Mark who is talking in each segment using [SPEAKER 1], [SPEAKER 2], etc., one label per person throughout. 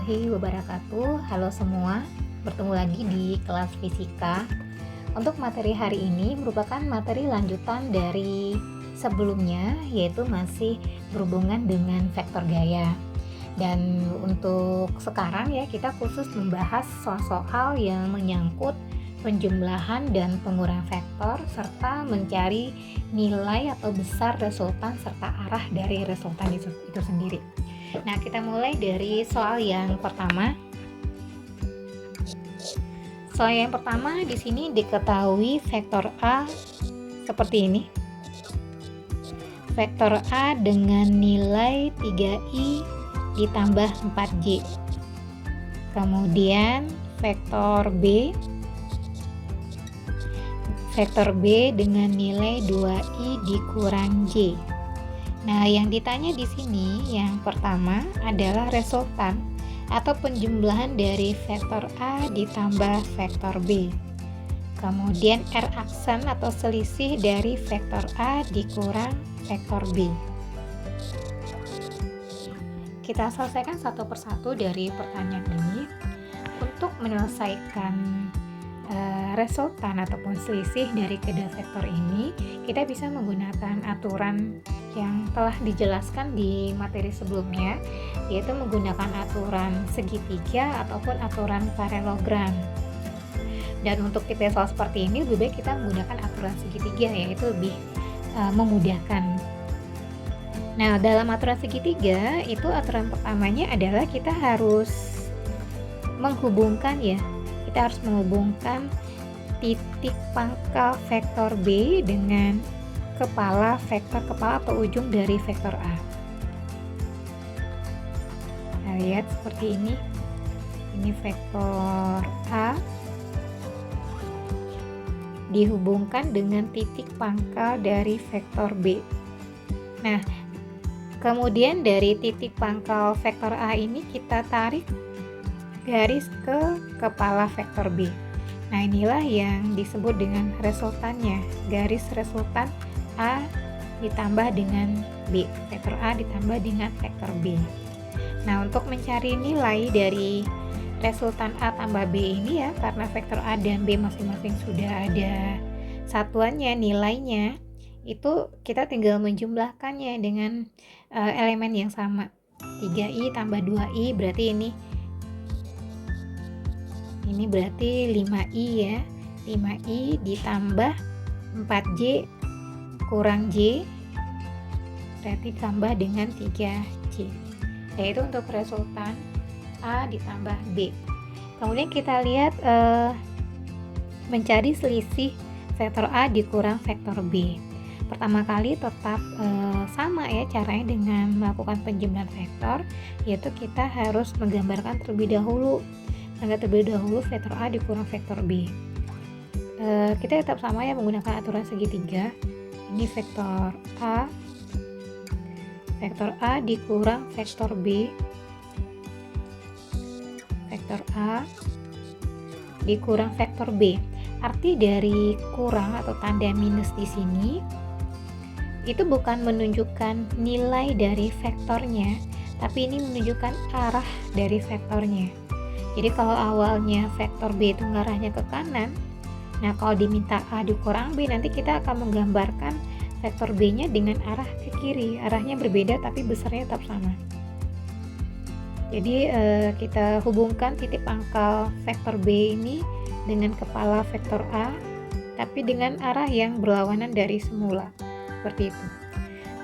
[SPEAKER 1] warahmatullahi wabarakatuh. Halo semua, bertemu lagi di kelas fisika. Untuk materi hari ini merupakan materi lanjutan dari sebelumnya, yaitu masih berhubungan dengan vektor gaya. Dan untuk sekarang ya, kita khusus membahas soal-soal yang menyangkut penjumlahan dan pengurangan vektor serta mencari nilai atau besar resultan serta arah dari resultan itu sendiri. Nah, kita mulai dari soal yang pertama. Soal yang pertama di sini diketahui vektor A seperti ini. Vektor A dengan nilai 3i ditambah 4j. Kemudian vektor B dengan nilai 2i dikurang j. Nah, yang ditanya di sini yang pertama adalah resultan atau penjumlahan dari vektor A ditambah vektor B. Kemudian R aksen atau selisih dari vektor A dikurang vektor B. Kita selesaikan satu persatu dari pertanyaan ini. Untuk menyelesaikan resultan ataupun selisih dari kedua vektor ini, kita bisa menggunakan aturan yang telah dijelaskan di materi sebelumnya, yaitu menggunakan aturan segitiga ataupun aturan paralelogram. Dan untuk tipe soal seperti ini lebih baik kita menggunakan aturan segitiga, yaitu lebih memudahkan. Nah, dalam aturan segitiga itu aturan pertamanya adalah kita harus menghubungkan titik pangkal vektor B dengan kepala atau ujung dari vektor A. Nah, lihat seperti ini. Ini vektor A dihubungkan dengan titik pangkal dari vektor B. Nah, kemudian dari titik pangkal vektor A ini kita tarik garis ke kepala vektor B. Nah, inilah yang disebut dengan resultannya, garis resultan A ditambah dengan B, vektor A ditambah dengan vektor B. Nah, untuk mencari nilai dari resultan A tambah B ini ya, karena vektor A dan B masing-masing sudah ada satuannya, nilainya, itu kita tinggal menjumlahkannya dengan elemen yang sama. 3i tambah 2i berarti ini berarti 5i ya. 5i ditambah 4j kurang j berarti tambah dengan 3j, yaitu untuk resultan A ditambah B. Kemudian kita lihat mencari selisih vektor A dikurang vektor B. Pertama kali tetap sama ya caranya dengan melakukan penjumlahan vektor, yaitu kita harus menggambarkan terlebih dahulu vektor A dikurang vektor B. Kita tetap sama ya menggunakan aturan segitiga. Ini vektor A dikurang vektor B, vektor A dikurang vektor B. Arti dari kurang atau tanda minus di sini itu bukan menunjukkan nilai dari vektornya, tapi ini menunjukkan arah dari vektornya. Jadi kalau awalnya vektor B itu ngarahnya ke kanan, nah kalau diminta A dikurang B, nanti kita akan menggambarkan vektor B-nya dengan arah ke kiri. Arahnya berbeda tapi besarnya tetap sama. Jadi kita hubungkan titik pangkal vektor B ini dengan kepala vektor A, tapi dengan arah yang berlawanan dari semula. Seperti itu.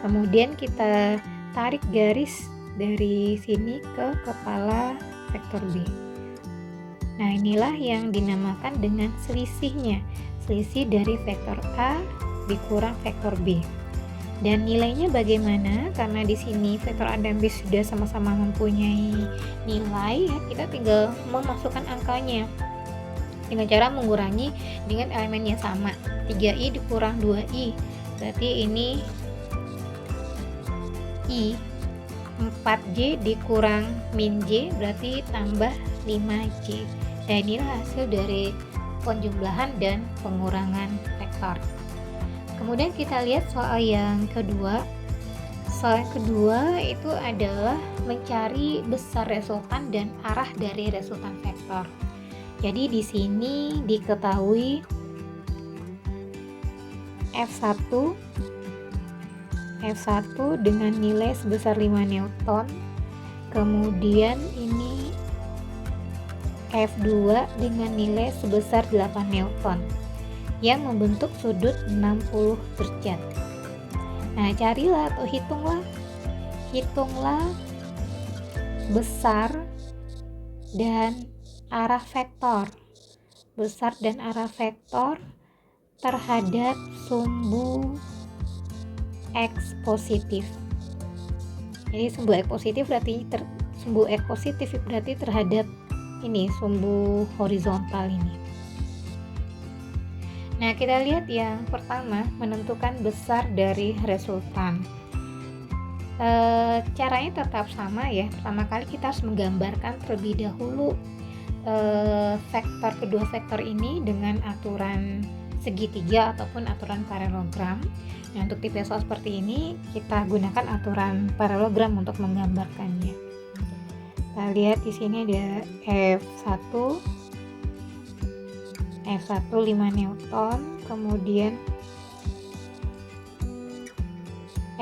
[SPEAKER 1] Kemudian kita tarik garis dari sini ke kepala vektor B. Nah, inilah yang dinamakan dengan selisihnya, selisih dari vektor A dikurang vektor B. Dan nilainya bagaimana? Karena di sini vektor A dan B sudah sama-sama mempunyai nilai, ya, kita tinggal memasukkan angkanya dengan cara mengurangi dengan elemen yang sama. 3i dikurang 2i, berarti ini i. 4j dikurang min j berarti tambah 5j. Dan inilah hasil dari penjumlahan dan pengurangan vektor. Kemudian kita lihat soal yang kedua. Soal yang kedua itu adalah mencari besar resultan dan arah dari resultan vektor. Jadi di sini diketahui F1 dengan nilai sebesar 5 Newton. Kemudian ini F2 dengan nilai sebesar 8 Newton yang membentuk sudut 60 derajat. Nah, carilah atau hitunglah besar dan arah vektor. Besar dan arah vektor terhadap sumbu X positif. Jadi sumbu X positif berarti terhadap ini sumbu horizontal ini. Nah, kita lihat yang pertama, menentukan besar dari resultan. Caranya tetap sama ya. Pertama kali kita harus menggambarkan terlebih dahulu kedua vektor ini dengan aturan segitiga ataupun aturan paralelogram. Nah, untuk tipe soal seperti ini kita gunakan aturan paralelogram untuk menggambarkannya. Kita lihat di sini ada F1 5 Newton, kemudian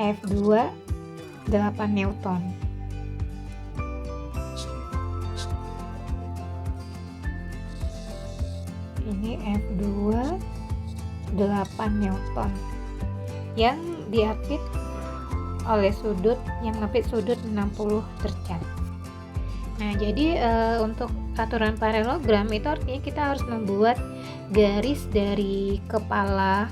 [SPEAKER 1] F2 8 Newton. Ini F2 8 Newton yang diapit oleh mengapit sudut 60 derajat. Nah, jadi untuk aturan paralelogram itu artinya kita harus membuat garis dari kepala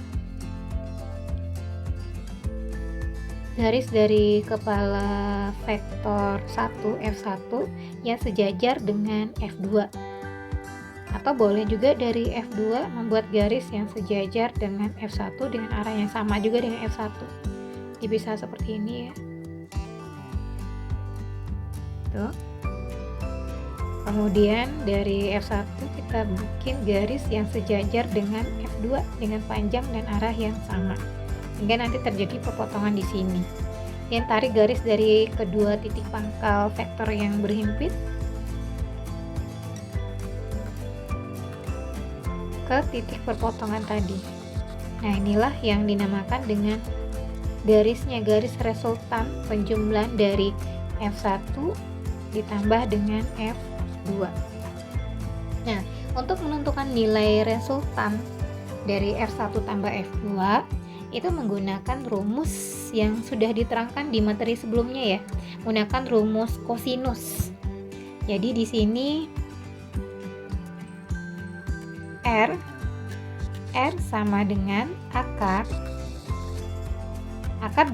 [SPEAKER 1] vektor 1 F1 yang sejajar dengan F2. Atau boleh juga dari F2 membuat garis yang sejajar dengan F1 dengan arah yang sama juga dengan F1. Jadi bisa seperti ini ya. Tuh. Kemudian dari F1 kita bikin garis yang sejajar dengan F2 dengan panjang dan arah yang sama. Hingga nanti terjadi pepotongan di sini. Yang tarik garis dari kedua titik pangkal vektor yang berhimpit ke titik perpotongan tadi. Nah, inilah yang dinamakan dengan garis resultan penjumlahan dari F1 ditambah dengan F2. Nah, untuk menentukan nilai resultan dari F1 tambah F2 itu menggunakan rumus yang sudah diterangkan di materi sebelumnya ya, menggunakan rumus kosinus. Jadi di sini R sama dengan akar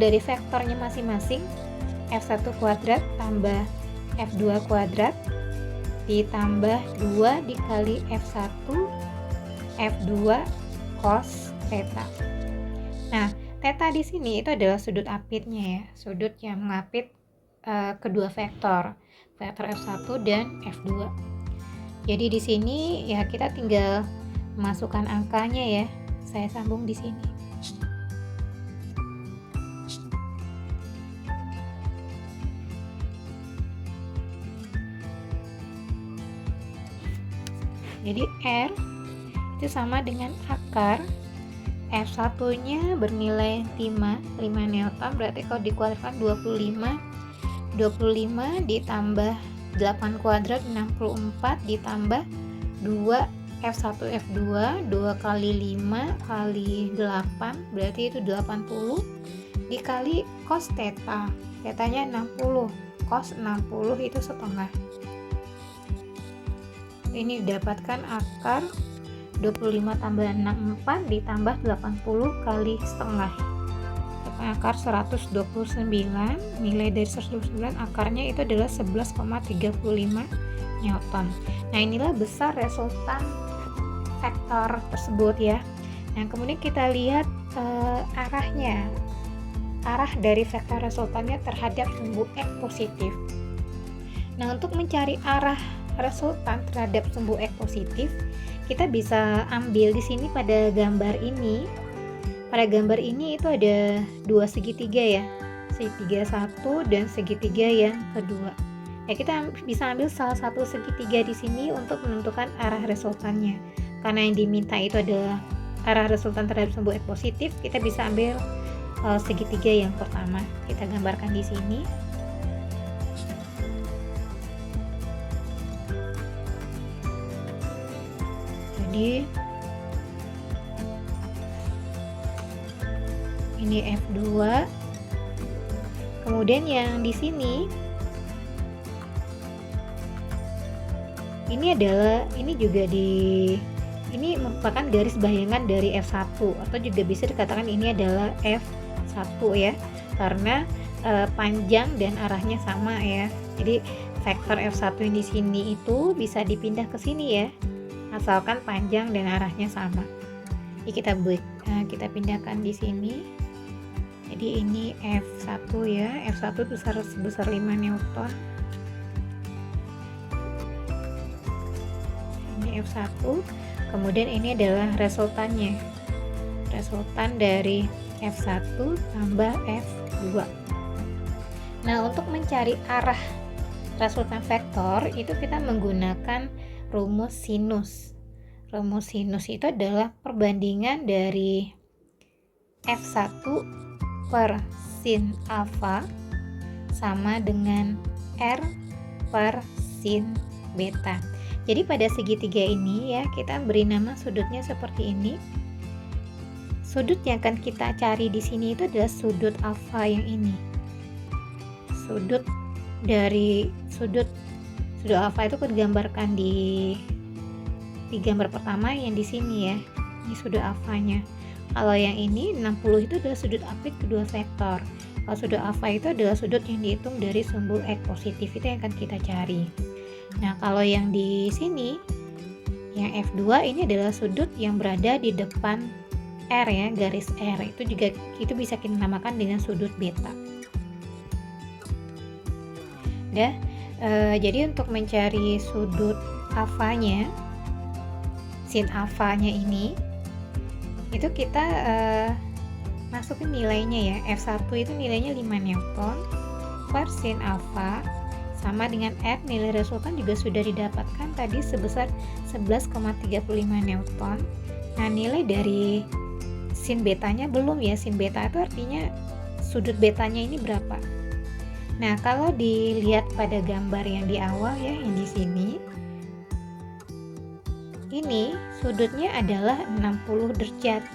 [SPEAKER 1] dari vektornya masing-masing, F1 kuadrat tambah F2 kuadrat ditambah 2 dikali F1 F2 cos theta. Nah, theta di sini itu adalah sudut apitnya ya, sudut yang mengapit kedua vektor F1 dan F2. Jadi di sini ya kita tinggal masukkan angkanya ya. Saya sambung di sini. Jadi R itu sama dengan akar F1-nya bernilai 5 Newton, berarti kalau dikuadratkan 25 ditambah 8 kuadrat 64 ditambah 2 F1 F2 2 kali 5 kali 8 berarti itu 80 dikali cos theta, tetanya 60, cos 60 itu setengah. Ini didapatkan akar 25 tambah 64 ditambah 80 kali setengah, akar 129. Nilai dari 129 akarnya itu adalah 11,35 Newton. Nah, inilah besar resultan vektor tersebut ya. Nah, kemudian kita lihat arah dari vektor resultannya terhadap sumbu X positif. Nah, untuk mencari arah resultan terhadap sumbu X positif, kita bisa ambil di sini pada gambar ini. Pada gambar ini itu ada dua segitiga ya, segitiga satu dan segitiga yang kedua. Ya, kita bisa ambil salah satu segitiga di sini untuk menentukan arah resultannya. Karena yang diminta itu adalah arah resultan terhadap sumbu X positif, kita bisa ambil segitiga yang pertama. Kita gambarkan di sini. Jadi ini F2. Kemudian yang di sini ini merupakan garis bayangan dari F1 atau juga bisa dikatakan ini adalah F1 ya, karena panjang dan arahnya sama ya. Jadi vektor F1 yang di sini itu bisa dipindah ke sini ya, asalkan panjang dan arahnya sama. Jadi kita pindahkan di sini. Jadi ini F1 ya, F1 itu sebesar 5 Newton. Ini F1. Kemudian ini adalah resultannya. Resultan dari F1 tambah F2. Nah, untuk mencari arah resultan vektor itu kita menggunakan rumus sinus. Rumus sinus itu adalah perbandingan dari F1 per sin alfa sama dengan R per sin beta. Jadi pada segitiga ini ya, kita beri nama sudutnya seperti ini. Sudut yang akan kita cari di sini itu adalah sudut alfa yang ini. Sudut alfa itu digambarkan di gambar pertama yang di sini ya. Ini sudut alfanya. Kalau yang ini 60 itu adalah sudut apit kedua vektor. Kalau sudut alfa itu adalah sudut yang dihitung dari sumbu X positif, itu yang akan kita cari. Nah, kalau yang di sini yang F2 ini adalah sudut yang berada di depan R ya, garis R. Itu bisa kita namakan dengan sudut beta. Jadi untuk mencari sudut alfanya, sin alfanya ini, itu kita masukin nilainya ya. F1 itu nilainya 5 Newton per sin alfa sama dengan R, nilai resultan juga sudah didapatkan tadi sebesar 11,35 Newton. Nah, nilai dari sin betanya belum ya. Sin beta itu artinya sudut betanya ini berapa. Nah, kalau dilihat pada gambar yang di awal ya, yang di sini, ini sudutnya adalah 60 derajat.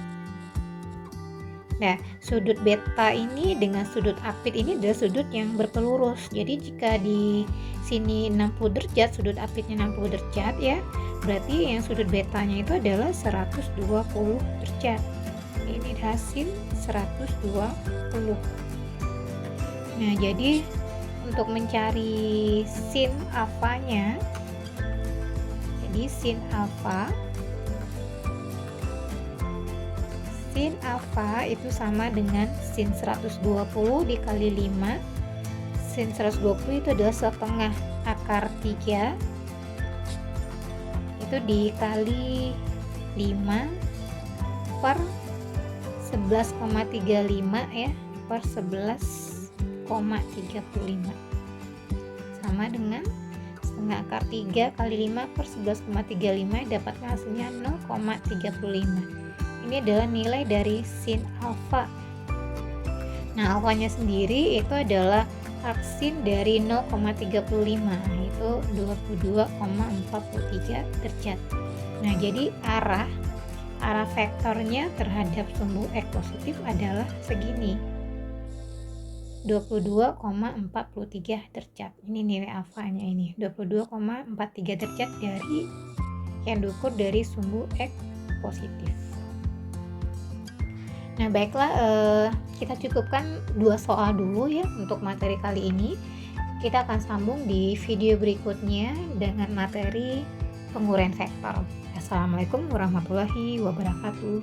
[SPEAKER 1] Nah, sudut beta ini dengan sudut apit ini adalah sudut yang berpelurus. Jadi jika di sini 60 derajat, sudut apitnya 60 derajat ya, berarti yang sudut betanya itu adalah 120 derajat. Ini hasil 120. Nah, jadi untuk mencari sin alfanya, jadi sin alfa itu sama dengan sin 120 dikali 5. Sin 120 itu adalah setengah akar 3 itu dikali 5 per 11,35 ya, per 11,35 sama dengan setengah akar 3 kali 5 per 11,35, dapatkan hasilnya 0,35. Ini adalah nilai dari sin alfa. Nah, alfanya sendiri itu adalah arcsin dari 0,35, itu 22,43 derajat. Nah, jadi arah vektornya terhadap sumbu X positif adalah segini, 22,43 derajat. Ini nilai alfanya, ini 22,43 derajat dari yang diukur dari sumbu X positif. Nah, baiklah, kita cukupkan 2 soal dulu ya untuk materi kali ini. Kita akan sambung di video berikutnya dengan materi penguraian vektor. Assalamualaikum warahmatullahi wabarakatuh.